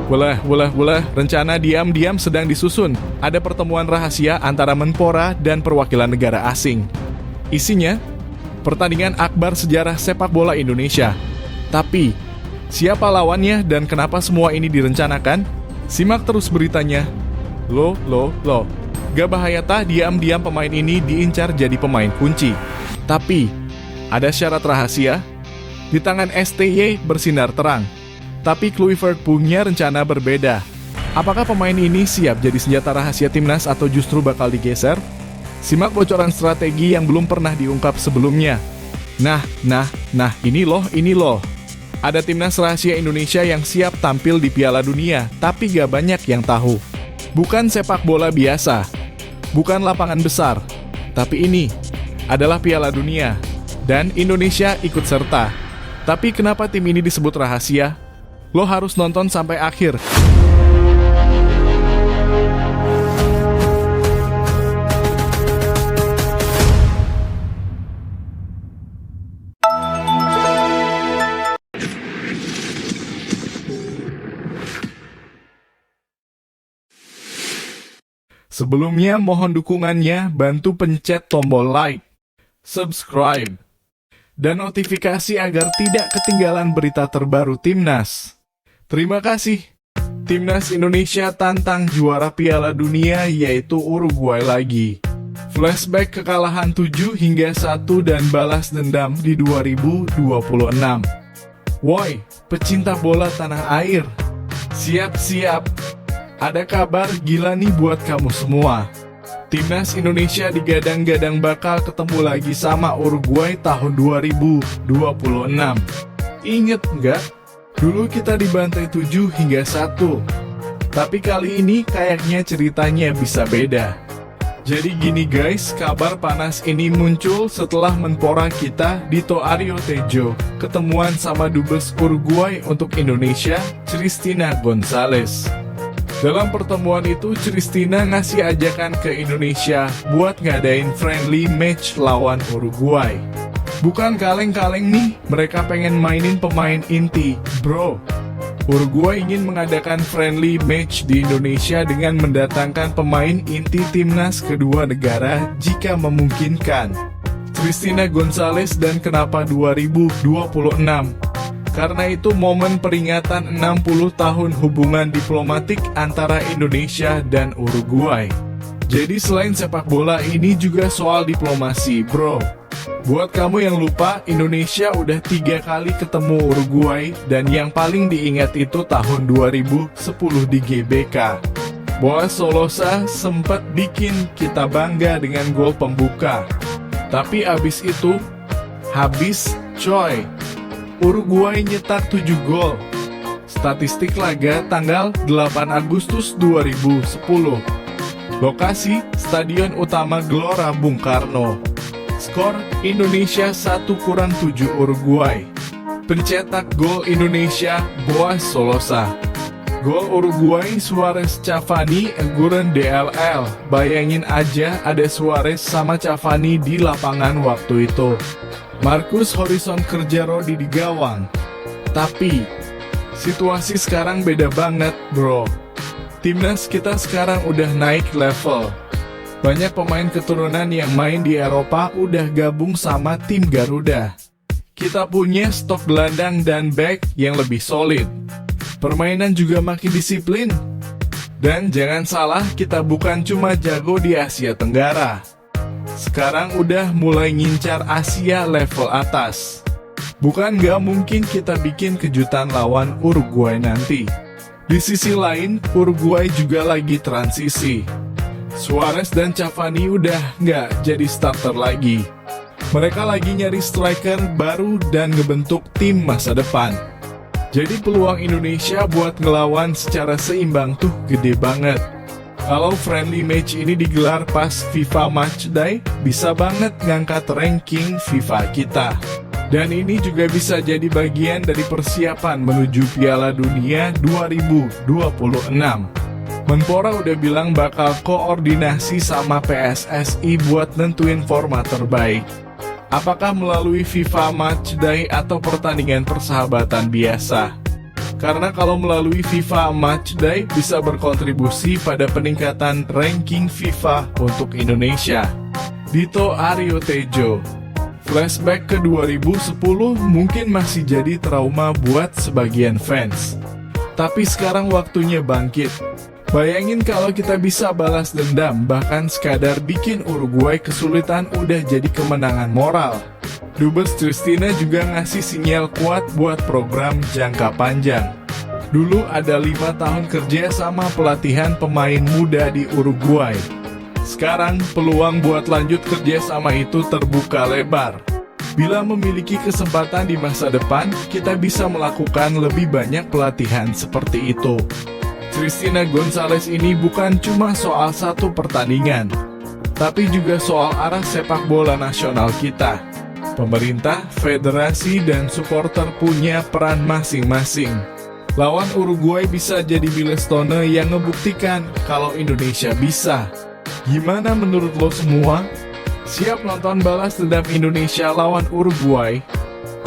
Wala, rencana diam-diam sedang disusun. Ada pertemuan rahasia antara Menpora dan perwakilan negara asing. Isinya, pertandingan akbar sejarah sepak bola Indonesia. Tapi, siapa lawannya dan kenapa semua ini direncanakan? Simak terus beritanya. Loh. Gak bahaya tah diam-diam pemain ini diincar jadi pemain kunci. Tapi, ada syarat rahasia. Di tangan STY bersinar terang. Tapi Kluivert punya rencana berbeda. Apakah pemain ini siap jadi senjata rahasia timnas atau justru bakal digeser? Simak bocoran strategi yang belum pernah diungkap sebelumnya. Nah, ini loh. Ada timnas rahasia Indonesia yang siap tampil di Piala Dunia, tapi gak banyak yang tahu. Bukan sepak bola biasa, bukan lapangan besar, tapi ini adalah Piala Dunia, dan Indonesia ikut serta. Tapi kenapa tim ini disebut rahasia? Lo harus nonton sampai akhir. Sebelumnya mohon dukungannya, bantu pencet tombol like, subscribe, dan notifikasi agar tidak ketinggalan berita terbaru Timnas. Terima kasih. Timnas Indonesia tantang juara Piala Dunia yaitu Uruguay lagi. Flashback kekalahan 7-1 dan balas dendam di 2026. Woi, pecinta bola tanah air, siap-siap. Ada kabar gila nih buat kamu semua. Timnas Indonesia digadang-gadang bakal ketemu lagi sama Uruguay tahun 2026. Ingat nggak? Dulu kita dibantai 7-1. Tapi kali ini kayaknya ceritanya bisa beda. Jadi gini guys, kabar panas ini muncul setelah Menpora kita, Dito Aryo Tejo, ketemuan sama dubes Uruguay untuk Indonesia, Cristina González. Dalam pertemuan itu, Cristina ngasih ajakan ke Indonesia buat ngadain friendly match lawan Uruguay. Bukan kaleng-kaleng nih, mereka pengen mainin pemain inti, bro. Uruguay ingin mengadakan friendly match di Indonesia dengan mendatangkan pemain inti timnas kedua negara jika memungkinkan. Cristina González dan kenapa 2026? Karena itu momen peringatan 60 tahun hubungan diplomatik antara Indonesia dan Uruguay. Jadi selain sepak bola ini juga soal diplomasi, bro. Buat kamu yang lupa, Indonesia udah 3 kali ketemu Uruguay dan yang paling diingat itu tahun 2010 di GBK. Boas Solosa sempat bikin kita bangga dengan gol pembuka. Tapi abis itu, habis coy. Uruguay nyetak 7 gol. Statistik laga tanggal 8 Agustus 2010. Lokasi, Stadion Utama Gelora Bung Karno. Skor, Indonesia 1-7 Uruguay. Pencetak gol Indonesia, Boas Solosa. Gol Uruguay, Suarez Cavani, Eguren DLL. Bayangin aja ada Suarez sama Cavani di lapangan waktu itu. Marcus Horizon kerja Rodi di gawang. Tapi, situasi sekarang beda banget, bro. Timnas kita sekarang udah naik level. Banyak pemain keturunan yang main di Eropa udah gabung sama tim Garuda. Kita punya stok gelandang dan back yang lebih solid. Permainan juga makin disiplin. Dan jangan salah, kita bukan cuma jago di Asia Tenggara. Sekarang udah mulai ngincar Asia level atas. Bukan gak mungkin kita bikin kejutan lawan Uruguay nanti. Di sisi lain, Uruguay juga lagi transisi. Suarez dan Cavani udah nggak jadi starter lagi. Mereka lagi nyari striker baru dan ngebentuk tim masa depan. Jadi peluang Indonesia buat ngelawan secara seimbang tuh gede banget. Kalau friendly match ini digelar pas FIFA Matchday, bisa banget ngangkat ranking FIFA kita. Dan ini juga bisa jadi bagian dari persiapan menuju Piala Dunia 2026. Menpora udah bilang bakal koordinasi sama PSSI buat nentuin format terbaik. Apakah melalui FIFA Matchday atau pertandingan persahabatan biasa? Karena kalau melalui FIFA Matchday bisa berkontribusi pada peningkatan ranking FIFA untuk Indonesia. Dito Aryo Tejo. Flashback ke 2010 mungkin masih jadi trauma buat sebagian fans. Tapi sekarang waktunya bangkit. Bayangin kalau kita bisa balas dendam, bahkan sekadar bikin Uruguay kesulitan udah jadi kemenangan moral. Dubes Tristina juga ngasih sinyal kuat buat program jangka panjang. Dulu ada 5 tahun kerja sama pelatihan pemain muda di Uruguay. Sekarang peluang buat lanjut kerja sama itu terbuka lebar. Bila memiliki kesempatan di masa depan, kita bisa melakukan lebih banyak pelatihan seperti itu. Tristina Gonzalez ini bukan cuma soal satu pertandingan, tapi juga soal arah sepak bola nasional kita. Pemerintah, federasi, dan supporter punya peran masing-masing. Lawan Uruguay bisa jadi milestone yang ngebuktikan kalau Indonesia bisa. Gimana menurut lo semua? Siap nonton balas dendam Indonesia lawan Uruguay?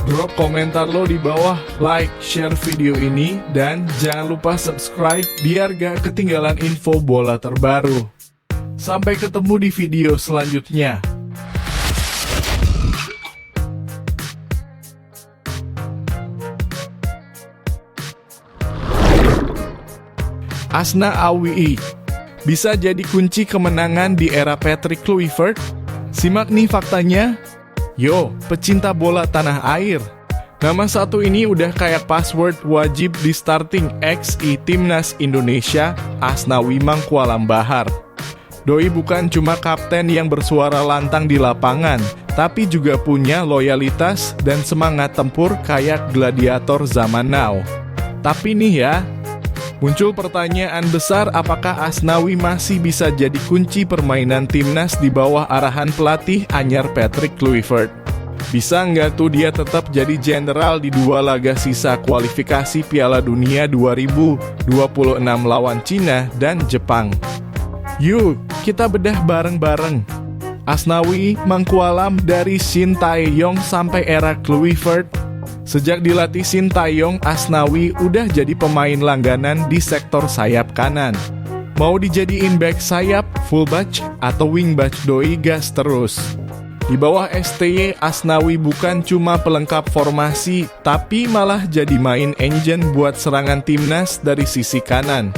Drop komentar lo di bawah, like, share video ini, dan jangan lupa subscribe biar gak ketinggalan info bola terbaru. Sampai ketemu di video selanjutnya. Asna Awi bisa jadi kunci kemenangan di era Patrick Kluivert? Simak nih faktanya. Yo, pecinta bola tanah air. Nama satu ini udah kayak password wajib di starting XI Timnas Indonesia, Asnawi Mangkualam Bahar. Doi bukan cuma kapten yang bersuara lantang di lapangan, tapi juga punya loyalitas dan semangat tempur kayak gladiator zaman now. Tapi nih ya, muncul pertanyaan besar, apakah Asnawi masih bisa jadi kunci permainan timnas di bawah arahan pelatih anyar Patrick Kluivert? Bisa nggak tuh dia tetap jadi jenderal di 2 laga sisa kualifikasi Piala Dunia 2026 lawan Cina dan Jepang? Yuk, kita bedah bareng-bareng. Asnawi Mangkualam dari Sintayong sampai era Kluivert. Sejak dilatih Sintayong, Asnawi udah jadi pemain langganan di sektor sayap kanan. Mau dijadiin back sayap, fullback, atau wingback, doi gas terus. Di bawah STY, Asnawi bukan cuma pelengkap formasi, tapi malah jadi main engine buat serangan timnas dari sisi kanan.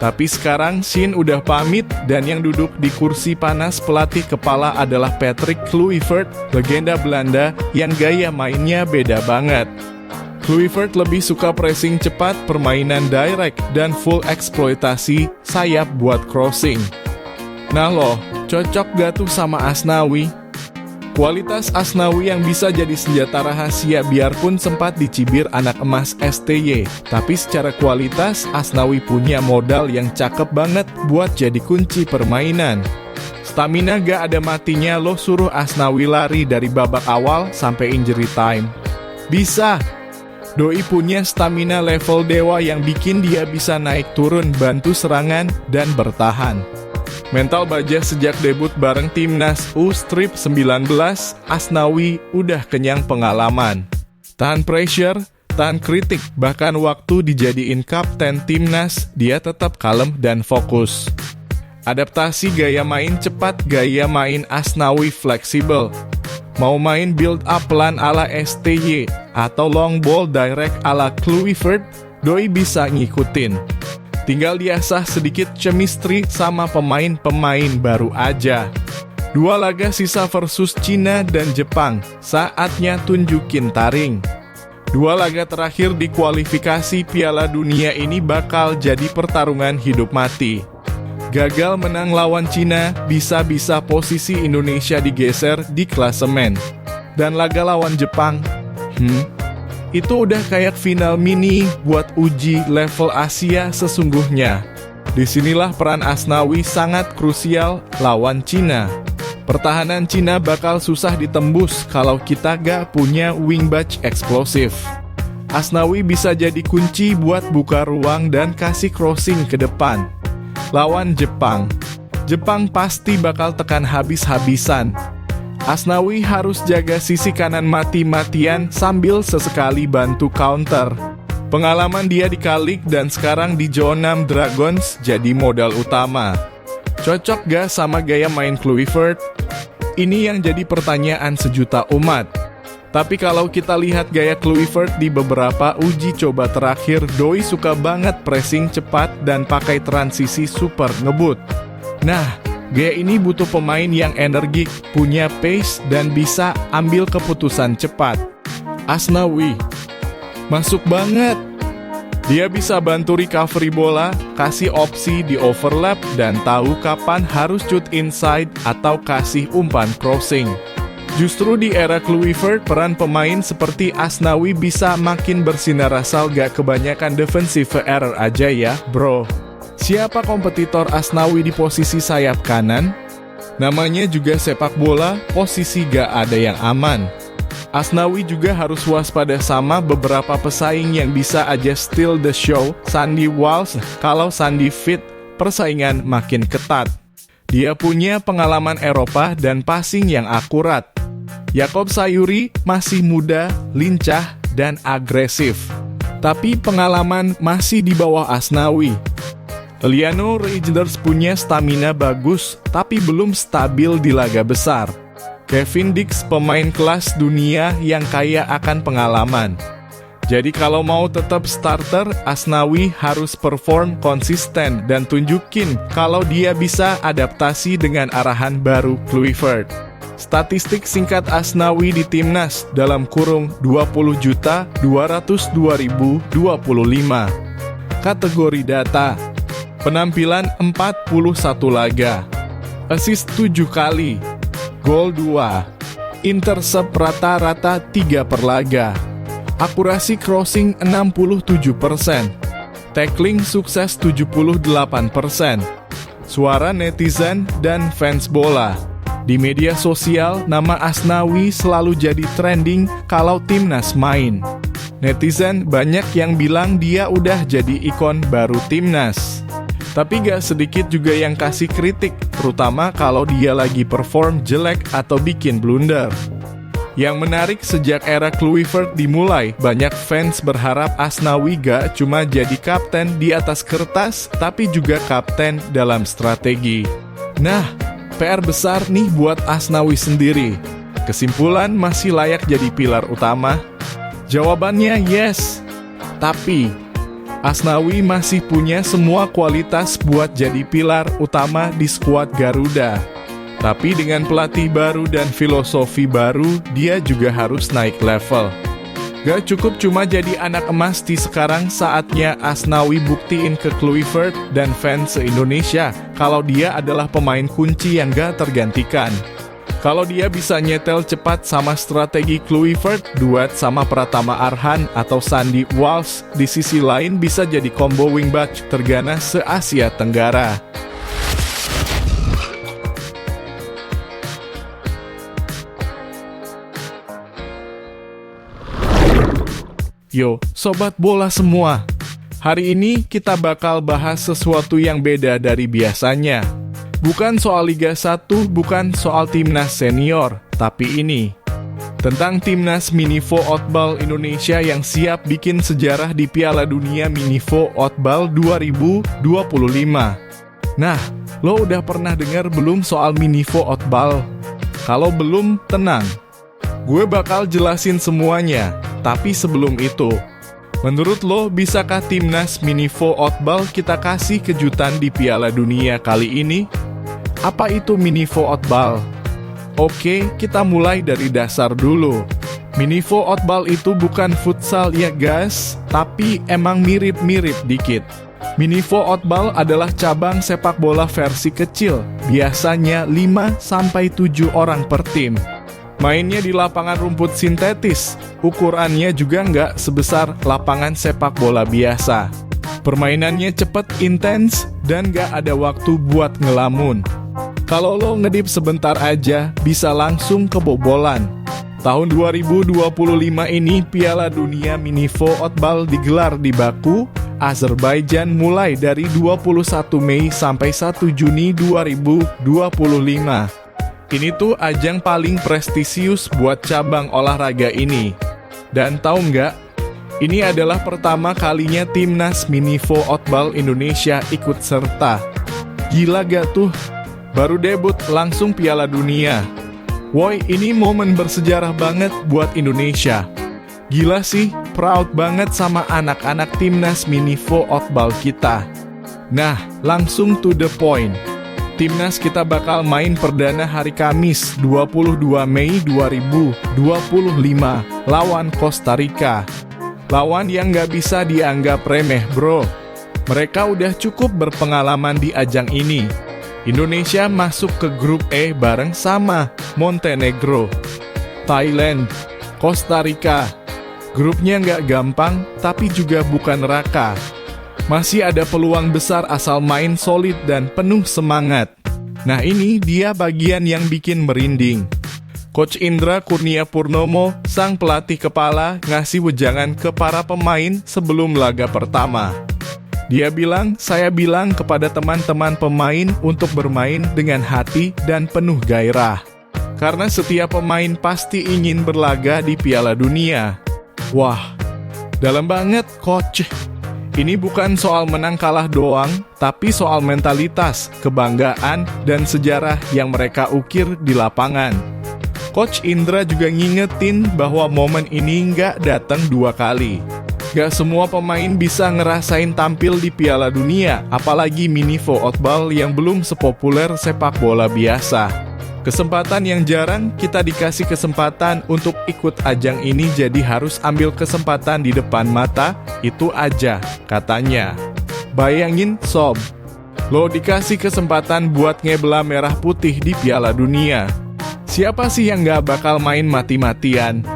Tapi sekarang Shin udah pamit dan yang duduk di kursi panas pelatih kepala adalah Patrick Kluivert, legenda Belanda yang gaya mainnya beda banget. Kluivert lebih suka pressing cepat, permainan direct, dan full eksploitasi sayap buat crossing. Nah loh, cocok gak tuh sama Asnawi? Kualitas Asnawi yang bisa jadi senjata rahasia biarpun sempat dicibir anak emas STY. Tapi secara kualitas, Asnawi punya modal yang cakep banget buat jadi kunci permainan. Stamina gak ada matinya, lo suruh Asnawi lari dari babak awal sampai injury time. Bisa! Doi punya stamina level dewa yang bikin dia bisa naik turun, bantu serangan, dan bertahan. Mental baja sejak debut bareng timnas U-19, Asnawi udah kenyang pengalaman. Tahan pressure, tahan kritik, bahkan waktu dijadiin kapten timnas, dia tetap kalem dan fokus. Adaptasi gaya main cepat, gaya main Asnawi fleksibel. Mau main build up pelan ala STY, atau long ball direct ala Kluivert, doi bisa ngikutin. Tinggal diasah sedikit chemistry sama pemain-pemain baru aja. 2 laga sisa versus Cina dan Jepang, saatnya tunjukin taring. 2 laga terakhir di kualifikasi Piala Dunia ini bakal jadi pertarungan hidup mati. Gagal menang lawan Cina, bisa-bisa posisi Indonesia digeser di klasemen. Dan laga lawan Jepang, itu udah kayak final mini buat uji level Asia sesungguhnya. Disinilah peran Asnawi sangat krusial lawan Cina. Pertahanan Cina bakal susah ditembus kalau kita gak punya wingback eksplosif. Asnawi bisa jadi kunci buat buka ruang dan kasih crossing ke depan. Lawan Jepang, Jepang pasti bakal tekan habis-habisan. Asnawi harus jaga sisi kanan mati-matian sambil sesekali bantu counter. Pengalaman dia di Kalik dan sekarang di Jeonnam Dragons jadi modal utama. Cocok gak sama gaya main Kluivert? Ini yang jadi pertanyaan sejuta umat. Tapi kalau kita lihat gaya Kluivert di beberapa uji coba terakhir, doi suka banget pressing cepat dan pakai transisi super ngebut. Nah, gaya ini butuh pemain yang energik, punya pace, dan bisa ambil keputusan cepat. Asnawi masuk banget. Dia bisa bantu recovery bola, kasih opsi di overlap, dan tahu kapan harus shoot inside atau kasih umpan crossing. Justru di era Kluivert, peran pemain seperti Asnawi bisa makin bersinar asal gak kebanyakan defensive error aja ya, bro. Siapa kompetitor Asnawi di posisi sayap kanan? Namanya juga sepak bola, posisi gak ada yang aman. Asnawi juga harus waspada sama beberapa pesaing yang bisa aja steal the show. Sandy Walsh, kalau Sandy fit, persaingan makin ketat. Dia punya pengalaman Eropa dan passing yang akurat. Jakob Sayuri masih muda, lincah, dan agresif. Tapi pengalaman masih di bawah Asnawi. Liano Reijnders punya stamina bagus, tapi belum stabil di laga besar. Kevin Dix pemain kelas dunia yang kaya akan pengalaman. Jadi kalau mau tetap starter, Asnawi harus perform konsisten dan tunjukin kalau dia bisa adaptasi dengan arahan baru Kluivert. Statistik singkat Asnawi di Timnas dalam kurung 20.202.025. Kategori data. Penampilan 41 laga. Assist 7 kali. Gol 2. Intercept rata-rata 3 per laga. Akurasi crossing 67%. Tackling sukses 78%. Suara netizen dan fans bola. Di media sosial, nama Asnawi selalu jadi trending kalau Timnas main. Netizen banyak yang bilang dia udah jadi ikon baru Timnas. Tapi gak sedikit juga yang kasih kritik, terutama kalau dia lagi perform jelek atau bikin blunder. Yang menarik sejak era Kluivert dimulai, banyak fans berharap Asnawi gak cuma jadi kapten di atas kertas, tapi juga kapten dalam strategi. Nah, PR besar nih buat Asnawi sendiri. Kesimpulan, masih layak jadi pilar utama? Jawabannya yes. Tapi Asnawi masih punya semua kualitas buat jadi pilar utama di skuad Garuda. Tapi dengan pelatih baru dan filosofi baru, dia juga harus naik level. Gak cukup cuma jadi anak emas di sekarang, saatnya Asnawi buktiin ke Kluivert dan fans se-Indonesia kalau dia adalah pemain kunci yang gak tergantikan. Kalau dia bisa nyetel cepat sama strategi Kluivert, duet sama Pratama Arhan atau Sandy Walsh, di sisi lain bisa jadi combo wingback terganas se-Asia Tenggara. Yo, sobat bola semua. Hari ini kita bakal bahas sesuatu yang beda dari biasanya. Bukan soal Liga 1, bukan soal Timnas Senior, tapi ini tentang Timnas Minivo Otball Indonesia yang siap bikin sejarah di Piala Dunia Minivo Otball 2025. Nah, lo udah pernah dengar belum soal Minivo Otball? Kalau belum, tenang. Gue bakal jelasin semuanya. Tapi sebelum itu, menurut lo, bisakah Timnas Minivo Otball kita kasih kejutan di Piala Dunia kali ini? Apa itu Minivo Otball? Oke, kita mulai dari dasar dulu. Minivo Otball itu bukan futsal ya guys, tapi emang mirip-mirip dikit. Minivo Otball adalah cabang sepak bola versi kecil, biasanya 5-7 orang per tim. Mainnya di lapangan rumput sintetis, ukurannya juga nggak sebesar lapangan sepak bola biasa. Permainannya cepet, intens, dan nggak ada waktu buat ngelamun. Kalau lo ngedip sebentar aja, bisa langsung kebobolan. Tahun 2025 ini Piala Dunia Minivo Otball digelar di Baku, Azerbaijan mulai dari 21 Mei sampai 1 Juni 2025. Ini tuh ajang paling prestisius buat cabang olahraga ini. Dan tahu nggak? Ini adalah pertama kalinya timnas mini volley Indonesia ikut serta. Gila gak tuh? Baru debut langsung Piala Dunia. Woi, ini momen bersejarah banget buat Indonesia. Gila sih, proud banget sama anak-anak timnas mini volley kita. Nah, langsung to the point. Timnas kita bakal main perdana hari Kamis 22 Mei 2025 lawan Costa Rica. Lawan yang gak bisa dianggap remeh bro. Mereka udah cukup berpengalaman di ajang ini. Indonesia masuk ke grup E bareng sama Montenegro, Thailand, Costa Rica. Grupnya gak gampang tapi juga bukan neraka. Masih ada peluang besar asal main solid dan penuh semangat. Nah ini dia bagian yang bikin merinding. Coach Indra Kurnia Purnomo, sang pelatih kepala, ngasih wejangan ke para pemain sebelum laga pertama. Dia bilang, saya bilang kepada teman-teman pemain untuk bermain dengan hati dan penuh gairah. Karena setiap pemain pasti ingin berlaga di Piala Dunia. Wah, dalam banget coach. Ini bukan soal menang kalah doang, tapi soal mentalitas, kebanggaan, dan sejarah yang mereka ukir di lapangan. Coach Indra juga ngingetin bahwa momen ini nggak datang dua kali. Gak semua pemain bisa ngerasain tampil di Piala Dunia, apalagi mini volley yang belum sepopuler sepak bola biasa. Kesempatan yang jarang kita dikasih kesempatan untuk ikut ajang ini, jadi harus ambil kesempatan di depan mata, itu aja, katanya. Bayangin sob, lo dikasih kesempatan buat ngebela merah putih di Piala Dunia. Siapa sih yang gak bakal main mati-matian?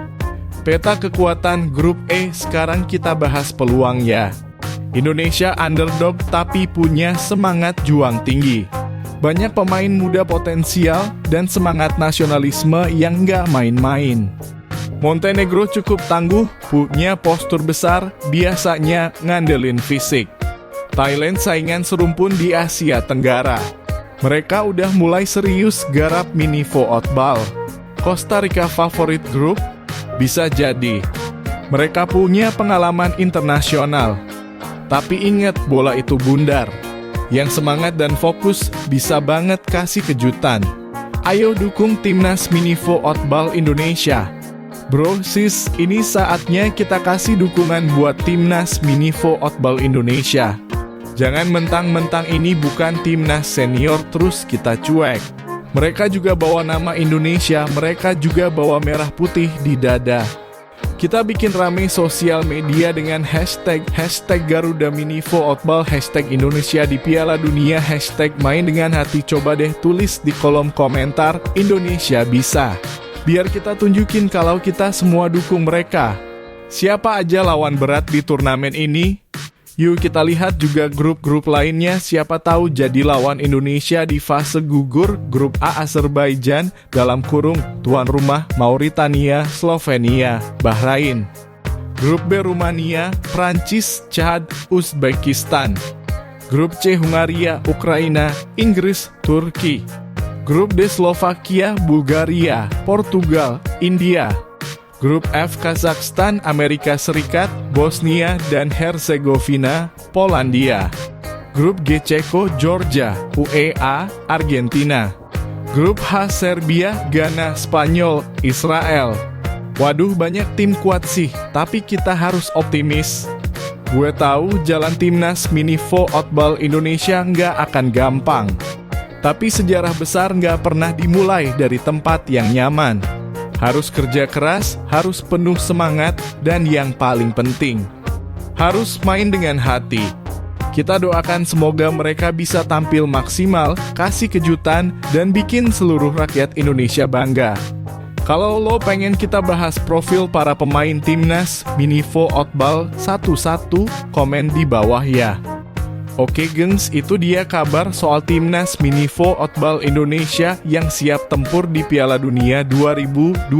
Peta kekuatan grup E sekarang kita bahas peluang ya. Indonesia underdog tapi punya semangat juang tinggi. Banyak pemain muda potensial dan semangat nasionalisme yang nggak main-main. Montenegro cukup tangguh, punya postur besar, biasanya ngandelin fisik. Thailand saingan serumpun di Asia Tenggara. Mereka udah mulai serius garap mini volley. Costa Rica favorit grup? Bisa jadi. Mereka punya pengalaman internasional. Tapi ingat, bola itu bundar. Yang semangat dan fokus bisa banget kasih kejutan. Ayo dukung timnas mini volley Indonesia. Bro, sis, ini saatnya kita kasih dukungan buat timnas mini volley Indonesia. Jangan mentang-mentang ini bukan timnas senior terus kita cuek. Mereka juga bawa nama Indonesia, mereka juga bawa merah putih di dada. Kita bikin rame sosial media dengan hashtag Garuda Mini Volley, hashtag Indonesia di Piala Dunia, hashtag main dengan hati. Coba deh tulis di kolom komentar, Indonesia bisa. Biar kita tunjukin kalau kita semua dukung mereka. Siapa aja lawan berat di turnamen ini? Yuk kita lihat juga grup-grup lainnya, siapa tahu jadi lawan Indonesia di fase gugur. Grup A Azerbaijan dalam kurung tuan rumah Mauritania, Slovenia, Bahrain. Grup B Rumania, Prancis, Chad, Uzbekistan. Grup C Hungaria, Ukraina, Inggris, Turki. Grup D Slovakia, Bulgaria, Portugal, India. Grup F Kazakhstan, Amerika Serikat, Bosnia dan Herzegovina, Polandia. Grup G Ceko, Georgia, UEA, Argentina. Grup H Serbia, Ghana, Spanyol, Israel. Waduh, banyak tim kuat sih, tapi kita harus optimis. Gue tahu jalan timnas mini volley Indonesia nggak akan gampang. Tapi sejarah besar nggak pernah dimulai dari tempat yang nyaman. Harus kerja keras, harus penuh semangat, dan yang paling penting, harus main dengan hati. Kita doakan semoga mereka bisa tampil maksimal, kasih kejutan, dan bikin seluruh rakyat Indonesia bangga. Kalau lo pengen kita bahas profil para pemain timnas mini volley satu-satu, komen di bawah ya. Oke gengs, itu dia kabar soal timnas mini volley Indonesia yang siap tempur di Piala Dunia 2025.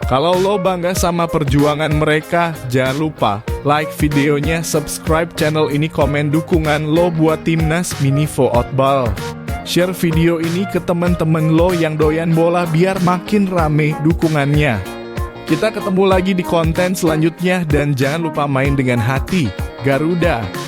Kalau lo bangga sama perjuangan mereka, jangan lupa like videonya, subscribe channel ini, komen dukungan lo buat timnas mini volley. Share video ini ke temen-temen lo yang doyan bola biar makin rame dukungannya. Kita ketemu lagi di konten selanjutnya dan jangan lupa main dengan hati. Garuda.